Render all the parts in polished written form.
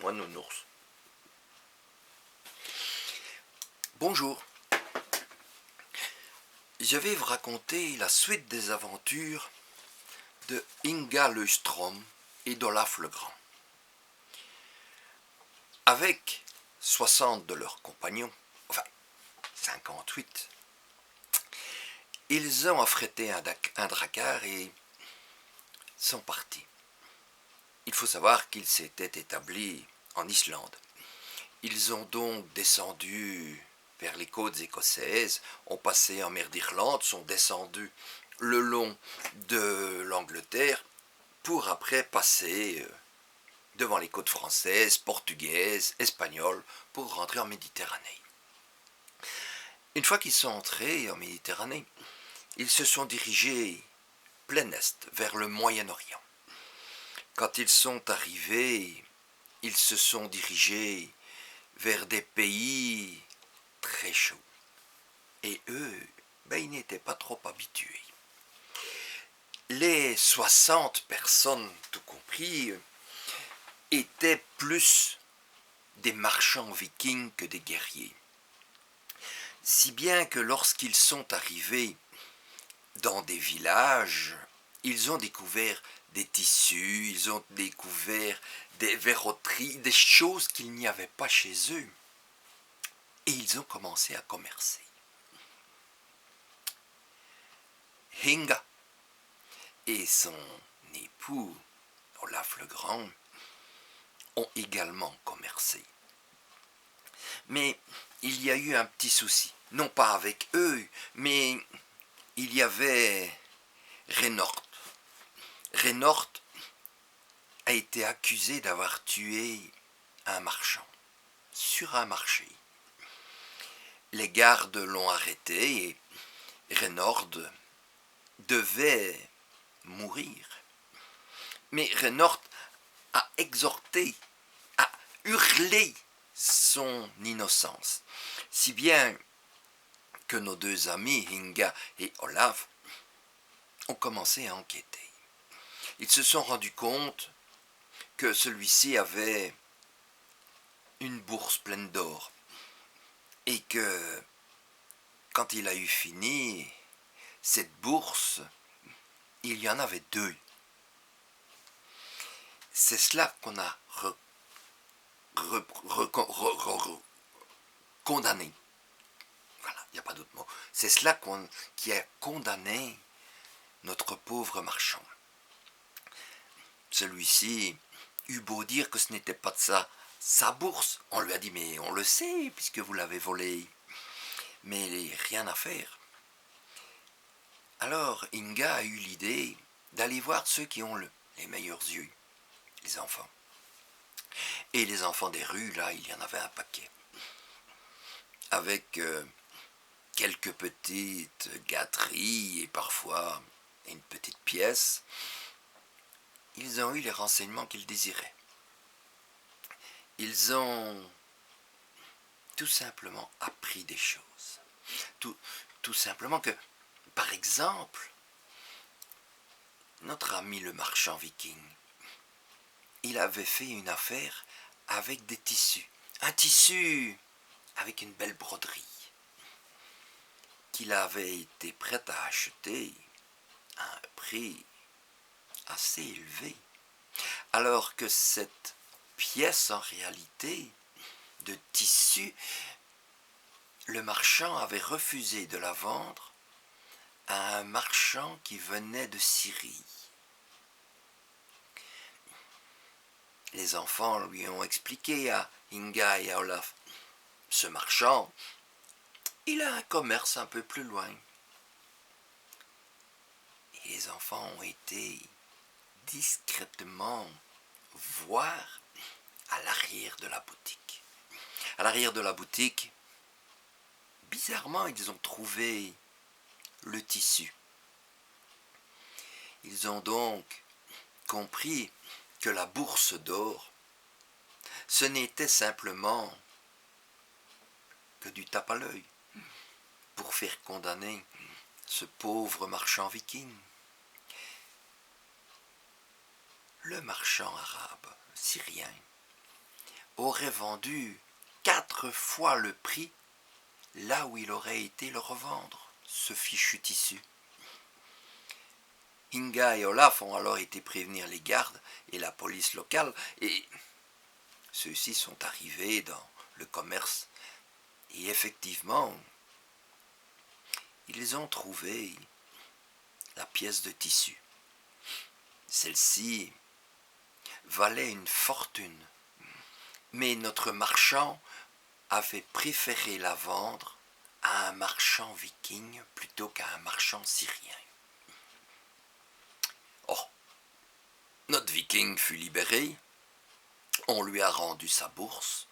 moi nounours. Bonjour. Je vais vous raconter la suite des aventures de Inga Löfström et d'Olaf le Grand. Avec 60 de leurs compagnons, enfin 58, ils ont affrété un drakkar et sont partis. Il faut savoir qu'ils s'étaient établis en Islande. Ils ont donc descendu vers les côtes écossaises, ont passé en mer d'Irlande, sont descendus le long de l'Angleterre pour après passer devant les côtes françaises, portugaises, espagnoles pour rentrer en Méditerranée. Une fois qu'ils sont entrés en Méditerranée, ils se sont dirigés plein est vers le Moyen-Orient. Quand ils sont arrivés, ils se sont dirigés vers des pays très chauds. Et eux, ils n'étaient pas trop habitués. Les 60 personnes, tout compris, étaient plus des marchands vikings que des guerriers. Si bien que lorsqu'ils sont arrivés dans des villages, ils ont découvert des tissus, ils ont découvert des verroteries, des choses qu'il n'y avait pas chez eux. Et ils ont commencé à commercer. Inga et son époux, Olaf le Grand, ont également commercé. Mais il y a eu un petit souci, non pas avec eux, mais il y avait Renort. Renort a été accusé d'avoir tué un marchand sur un marché. Les gardes l'ont arrêté et Renord devait mourir. Mais Renort a exhorté, a hurlé son innocence, si bien que nos deux amis, Inga et Olaf, ont commencé à enquêter. Ils se sont rendus compte que celui-ci avait une bourse pleine d'or et que quand il a eu fini cette bourse, il y en avait deux. C'est cela qu'on a condamné. Voilà, il n'y a pas d'autre mot. C'est cela qui a condamné notre pauvre marchand. Celui-ci eut beau dire que ce n'était pas de sa bourse. On lui a dit, mais on le sait, puisque vous l'avez volé. Mais rien à faire. Alors Inga a eu l'idée d'aller voir ceux qui ont les meilleurs yeux, les enfants. Et les enfants des rues, là, il y en avait un paquet. Avec quelques petites gâteries et parfois une petite pièce, ils ont eu les renseignements qu'ils désiraient. Ils ont tout simplement appris des choses. Tout simplement que, par exemple, notre ami le marchand viking, il avait fait une affaire avec des tissus. Un tissu avec une belle broderie qu'il avait été prêt à acheter à un prix assez élevé. Alors que cette pièce, en réalité, de tissu, le marchand avait refusé de la vendre à un marchand qui venait de Syrie. Les enfants lui ont expliqué à Inga et à Olaf, ce marchand, il a un commerce un peu plus loin. Et les enfants ont été discrètement voir à l'arrière de la boutique. À l'arrière de la boutique, bizarrement, ils ont trouvé le tissu. Ils ont donc compris que la bourse d'or, ce n'était simplement que du tape à l'œil pour faire condamner ce pauvre marchand viking. Le marchand arabe, syrien, aurait vendu 4 fois le prix là où il aurait été le revendre, ce fichu tissu. Inga et Olaf ont alors été prévenir les gardes et la police locale, et ceux-ci sont arrivés dans le commerce, et effectivement, ils ont trouvé la pièce de tissu. Celle-ci valait une fortune, mais notre marchand avait préféré la vendre à un marchand viking plutôt qu'à un marchand syrien. Oh, notre viking fut libéré, on lui a rendu sa bourse,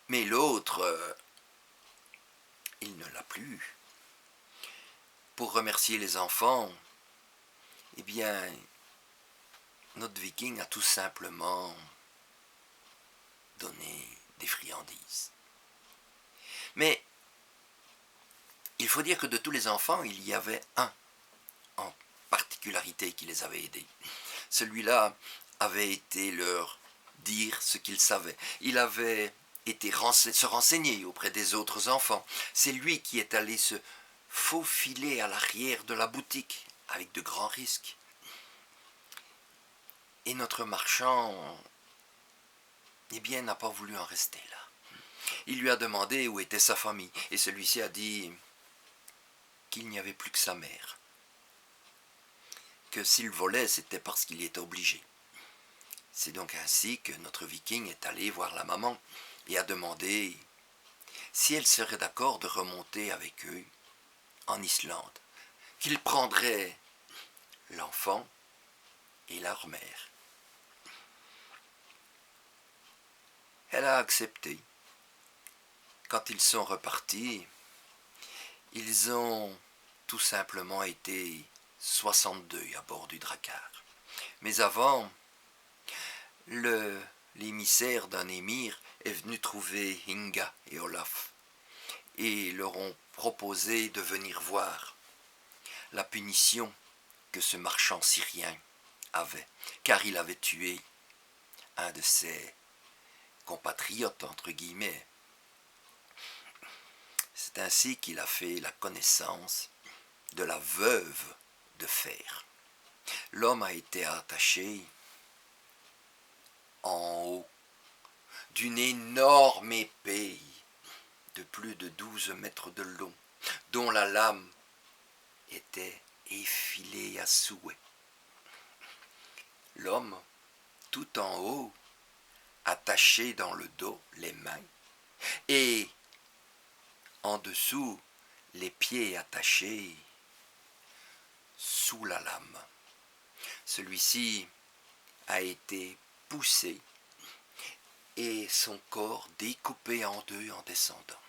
mais l'autre, il ne l'a plus. Pour remercier les enfants, eh bien, notre viking a tout simplement donné des friandises. Mais il faut dire que de tous les enfants, il y avait un en particularité qui les avait aidés. Celui-là avait été leur dire ce qu'il savait. Il avait été se renseigner auprès des autres enfants. C'est lui qui est allé se faufiler à l'arrière de la boutique avec de grands risques. Et notre marchand, eh bien, n'a pas voulu en rester là. Il lui a demandé où était sa famille, et celui-ci a dit qu'il n'y avait plus que sa mère. Que s'il volait, c'était parce qu'il y était obligé. C'est donc ainsi que notre viking est allé voir la maman et a demandé si elle serait d'accord de remonter avec eux en Islande, qu'il prendrait l'enfant et leur mère. Elle a accepté. Quand ils sont repartis, ils ont tout simplement été 62 à bord du Drakkar. Mais avant, l'émissaire d'un émir est venu trouver Inga et Olaf et leur ont proposé de venir voir la punition que ce marchand syrien avait, car il avait tué un de ses compatriotes, entre guillemets. C'est ainsi qu'il a fait la connaissance de la veuve de fer. L'homme a été attaché en haut d'une énorme épée de plus de 12 mètres de long, dont la lame était effilée à souhait. L'homme, tout en haut, attaché dans le dos les mains, et en dessous les pieds attachés sous la lame. Celui-ci a été poussé et son corps découpé en deux en descendant.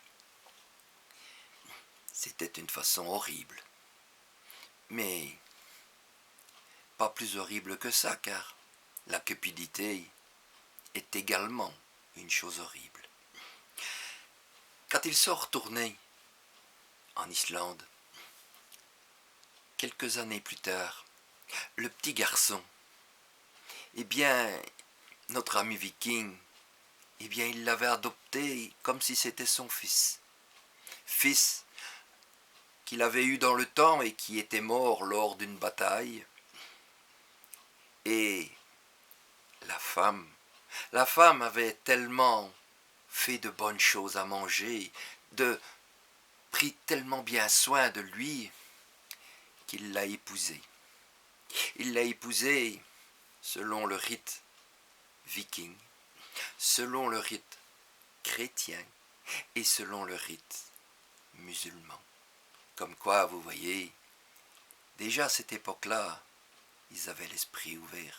C'était une façon horrible, mais pas plus horrible que ça, car la cupidité est également une chose horrible. Quand ils sont retournés en Islande, quelques années plus tard, le petit garçon, eh bien, notre ami viking, eh bien, il l'avait adopté comme si c'était son fils. Fils qu'il avait eu dans le temps et qui était mort lors d'une bataille. Et la femme avait tellement fait de bonnes choses à manger, pris tellement bien soin de lui, qu'il l'a épousé. Il l'a épousé selon le rite viking, selon le rite chrétien et selon le rite musulman. Comme quoi, vous voyez, déjà à cette époque-là, ils avaient l'esprit ouvert.